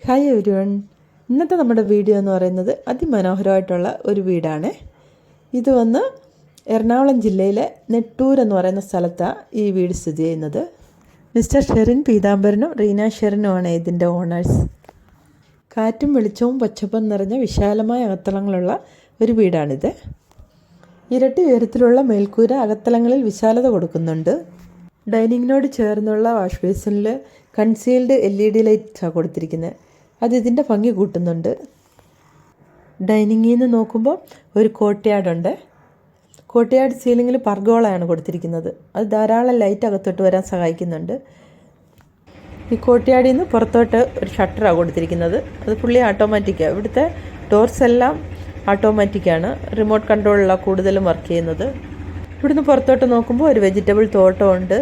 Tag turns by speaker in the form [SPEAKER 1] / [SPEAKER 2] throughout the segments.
[SPEAKER 1] Hi everyone. ഇന്നത്തെ നമ്മുടെ video എന്ന് പറയുന്നത് അതിമനോഹരമായിട്ടുള്ള ഒരു വീടാണ്. ഇത് വന്ന് എറണാകുളം ജില്ലയിലെ നെട്ടൂർ എന്ന് പറയുന്ന സ്ഥലത്താണ് ഈ വീട് സ്ഥിതി ചെയ്യുന്നത്. മിസ്റ്റർ ഷെറിൻ പീതാംബരനും റീന ഷെറിനുമാണ് ഇതിൻ്റെ ഓണേഴ്സ്. കാറ്റും വെളിച്ചവും പച്ചപ്പും നിറഞ്ഞ വിശാലമായ അകത്തളങ്ങളുള്ള ഒരു വീടാണിത്. ഇരട്ടി ഉയരത്തിലുള്ള മേൽക്കൂര അകത്തളങ്ങളിൽ വിശാലത കൊടുക്കുന്നുണ്ട്. ഡൈനിങ്ങിനോട് ചേർന്നുള്ള വാഷ് ബേസിനിൽ കൺസീൽഡ് LED ലൈറ്റ്സാണ് കൊടുത്തിരിക്കുന്നത്. അത് ഇതിൻ്റെ ഭംഗി കൂട്ടുന്നുണ്ട്. ഡൈനിങ്ങിൽ നിന്ന് നോക്കുമ്പോൾ ഒരു കോർട്ട്യാർഡുണ്ട്. കോർട്ട്യാർഡ് സീലിങ്ങിൽ പർഗോളയാണ് കൊടുത്തിരിക്കുന്നത്. അത് ധാരാളം ലൈറ്റ് അകത്തോട്ട് വരാൻ സഹായിക്കുന്നുണ്ട്. ഈ കോർട്ട്യാർഡിൽ നിന്ന് പുറത്തോട്ട് ഒരു ഷട്ടറാണ് കൊടുത്തിരിക്കുന്നത്. അത് ഫുള്ളി ഓട്ടോമാറ്റിക്കാണ്. ഇവിടുത്തെ ഡോർസ് എല്ലാം ഓട്ടോമാറ്റിക്കാണ്. റിമോട്ട് കൺട്രോളിലാണ് കൂടുതലും വർക്ക് ചെയ്യുന്നത്. ഇവിടുന്ന് പുറത്തോട്ട് നോക്കുമ്പോൾ ഒരു വെജിറ്റബിൾ തോട്ടമുണ്ട്.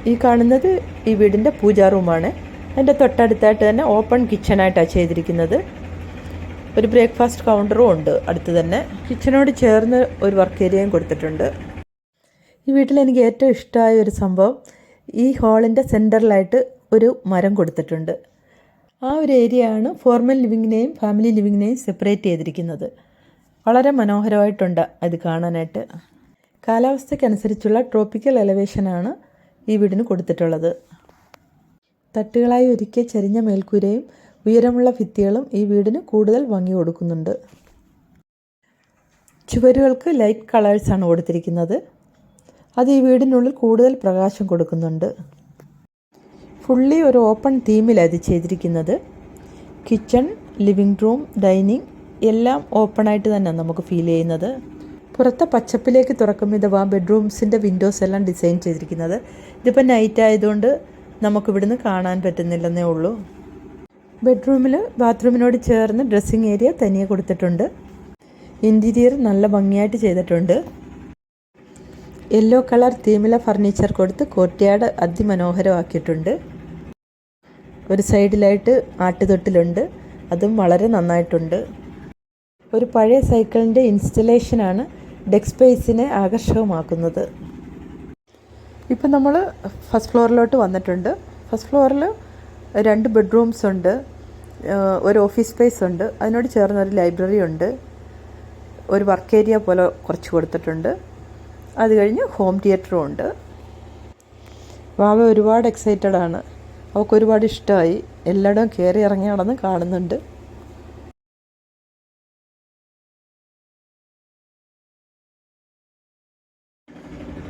[SPEAKER 1] ഈ കാണുന്നത് ഈ വീടിൻ്റെ പൂജാ റൂമാണ്. അതിൻ്റെ തൊട്ടടുത്തായിട്ട് തന്നെ ഓപ്പൺ കിച്ചണായിട്ടാണ് ചെയ്തിരിക്കുന്നത്. ഒരു ബ്രേക്ക്ഫാസ്റ്റ് കൗണ്ടറും ഉണ്ട് അടുത്ത് തന്നെ. കിച്ചണോട് ചേർന്ന് ഒരു വർക്ക് ഏരിയയും കൊടുത്തിട്ടുണ്ട്. ഈ വീട്ടിൽ എനിക്ക് ഏറ്റവും ഇഷ്ടമായ ഒരു സംഭവം, ഈ ഹാളിൻ്റെ സെൻറ്ററിലായിട്ട് ഒരു മരം കൊടുത്തിട്ടുണ്ട്. ആ ഒരു ഏരിയ ആണ് ഫോർമൽ ലിവിങ്ങിനെയും ഫാമിലി ലിവിങ്ങിനെയും സെപ്പറേറ്റ് ചെയ്തിരിക്കുന്നത്. വളരെ മനോഹരമായിട്ടുണ്ട് അത് കാണാനായിട്ട്. കാലാവസ്ഥയ്ക്കനുസരിച്ചുള്ള ട്രോപ്പിക്കൽ എലവേഷനാണ് ഈ വീടിന് കൊടുത്തിട്ടുള്ളത്. തട്ടുകളായി ഒരുക്കിയ ചരിഞ്ഞ മേൽക്കൂരയും ഉയരമുള്ള ഭിത്തികളും ഈ വീടിന് കൂടുതൽ ഭംഗി കൊടുക്കുന്നുണ്ട്. ചുവരുകൾക്ക് ലൈറ്റ് കളേഴ്സാണ് കൊടുത്തിരിക്കുന്നത്. അത് ഈ വീടിനുള്ളിൽ കൂടുതൽ പ്രകാശം കൊടുക്കുന്നുണ്ട്. ഫുള്ളി ഒരു ഓപ്പൺ തീമിലാണ് ഇത് ചെയ്തിരിക്കുന്നത്. കിച്ചൺ, ലിവിങ് റൂം, ഡൈനിങ് എല്ലാം ഓപ്പണായിട്ട് തന്നെ നമുക്ക് ഫീൽ ചെയ്യുന്നത്. പുറത്തെ പച്ചപ്പിലേക്ക് തുറക്കും വിധവാ ബെഡ്റൂംസിൻ്റെ വിൻഡോസ് എല്ലാം ഡിസൈൻ ചെയ്തിരിക്കുന്നത്. ഇതിപ്പോൾ നൈറ്റ് ആയതുകൊണ്ട് നമുക്കിവിടുന്ന് കാണാൻ പറ്റുന്നില്ലെന്നേ ഉള്ളൂ. ബെഡ്റൂമിൽ ബാത്റൂമിനോട് ചേർന്ന് ഡ്രസ്സിങ് ഏരിയ തനിയെ കൊടുത്തിട്ടുണ്ട്. ഇൻറ്റീരിയർ നല്ല ഭംഗിയായിട്ട് ചെയ്തിട്ടുണ്ട്. യെല്ലോ കളർ തീമിലെ ഫർണിച്ചർ കൊടുത്ത് കോർട്ട്യാർഡ് അതിമനോഹരമാക്കിയിട്ടുണ്ട്. ഒരു സൈഡിലായിട്ട് ആട്ടുതൊട്ടിലുണ്ട്. അതും വളരെ നന്നായിട്ടുണ്ട്. ഒരു പഴയ സൈക്കിളിൻ്റെ ഇൻസ്റ്റലേഷനാണ് ഡെക്ക് സ്പേസിനെ ആകർഷകമാക്കുന്നത്. ഇപ്പം നമ്മൾ ഫസ്റ്റ് ഫ്ലോറിലോട്ട് വന്നിട്ടുണ്ട്. ഫസ്റ്റ് ഫ്ലോറിൽ 2 ബെഡ്റൂംസ് ഉണ്ട്, ഒരു ഓഫീസ് സ്പേസ് ഉണ്ട്, അതിനോട് ചേർന്ന് ഒരു ലൈബ്രറി ഉണ്ട്, ഒരു വർക്ക് ഏരിയ പോലെ കുറച്ച് കൊടുത്തിട്ടുണ്ട്. അത് കഴിഞ്ഞ് ഹോം തിയേറ്ററും ഉണ്ട്. വാവ ഒരുപാട് എക്സൈറ്റഡ് ആണ്. അവൾക്ക് ഒരുപാട് ഇഷ്ടമായി. എല്ലായിടവും കയറി ഇറങ്ങി നടന്ന് കാണുന്നുണ്ട്.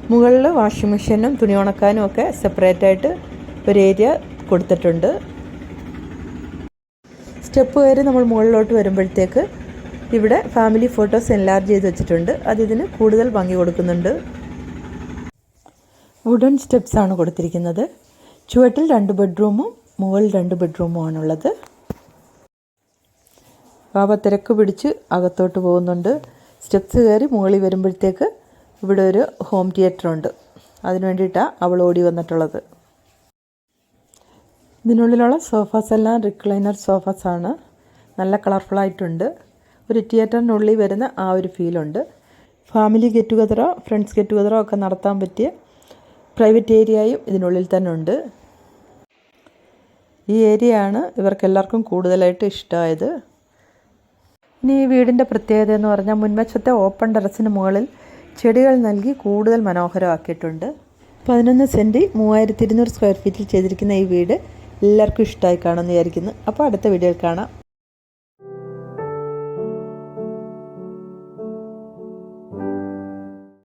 [SPEAKER 1] മുകളിൽ വാഷിംഗ് മെഷീനും തുണി ഉണക്കാനും ഒക്കെ സെപ്പറേറ്റായിട്ട് ഒരു ഏരിയ കൊടുത്തിട്ടുണ്ട്. സ്റ്റെപ്പ് കയറി നമ്മൾ മുകളിലോട്ട് വരുമ്പോഴത്തേക്ക് ഇവിടെ ഫാമിലി ഫോട്ടോസ് എൻലാർജ് ചെയ്ത് വെച്ചിട്ടുണ്ട്. അതിന് കൂടുതൽ ഭംഗി കൊടുക്കുന്നുണ്ട്. വുഡൻ സ്റ്റെപ്സാണ് കൊടുത്തിരിക്കുന്നത്. ചുവട്ടിൽ 2 ബെഡ്റൂമും മുകളിൽ 2 ബെഡ്റൂമും ആണുള്ളത്. ബാബ തിരക്ക് പിടിച്ച് അകത്തോട്ട് പോകുന്നുണ്ട്. സ്റ്റെപ്സ് കയറി മുകളിൽ വരുമ്പോഴത്തേക്ക് ഇവിടെ ഒരു ഹോം തിയേറ്റർ ഉണ്ട്. അതിന് വേണ്ടിയിട്ടാണ് അവൾ ഓടി വന്നിട്ടുള്ളത്. ഇതിനുള്ളിലുള്ള സോഫാസ് എല്ലാം റിക്ലൈനർ സോഫാസാണ്. നല്ല കളർഫുള്ളായിട്ടുണ്ട്. ഒരു തിയേറ്ററിനുള്ളിൽ വരുന്ന ആ ഒരു ഫീലുണ്ട്. ഫാമിലി ഗെറ്റ് ടുഗതറോ ഫ്രണ്ട്സ് ഗെറ്റ് ടുഗതറോ ഒക്കെ നടത്താൻ പറ്റിയ പ്രൈവറ്റ് ഏരിയയും ഇതിനുള്ളിൽ തന്നെ ഉണ്ട്. ഈ ഏരിയ ആണ് ഇവർക്കെല്ലാവർക്കും കൂടുതലായിട്ട് ഇഷ്ടമായത്. ഇനി ഈ വീടിൻ്റെ പ്രത്യേകത എന്ന് പറഞ്ഞാൽ മുൻവശത്തെ ഓപ്പൺ ടെറസിന് മുകളിൽ ചെടികൾ നൽകി കൂടുതൽ മനോഹരമാക്കിയിട്ടുണ്ട്. 11 സെൻറ്റ് 3200 സ്ക്വയർ ഫീറ്റിൽ ചെയ്തിരിക്കുന്ന ഈ വീട് എല്ലാവർക്കും ഇഷ്ടമായി കാണുമെന്ന് വിചാരിക്കുന്നു. അപ്പോൾ അടുത്ത വീഡിയോയിൽ കാണാം.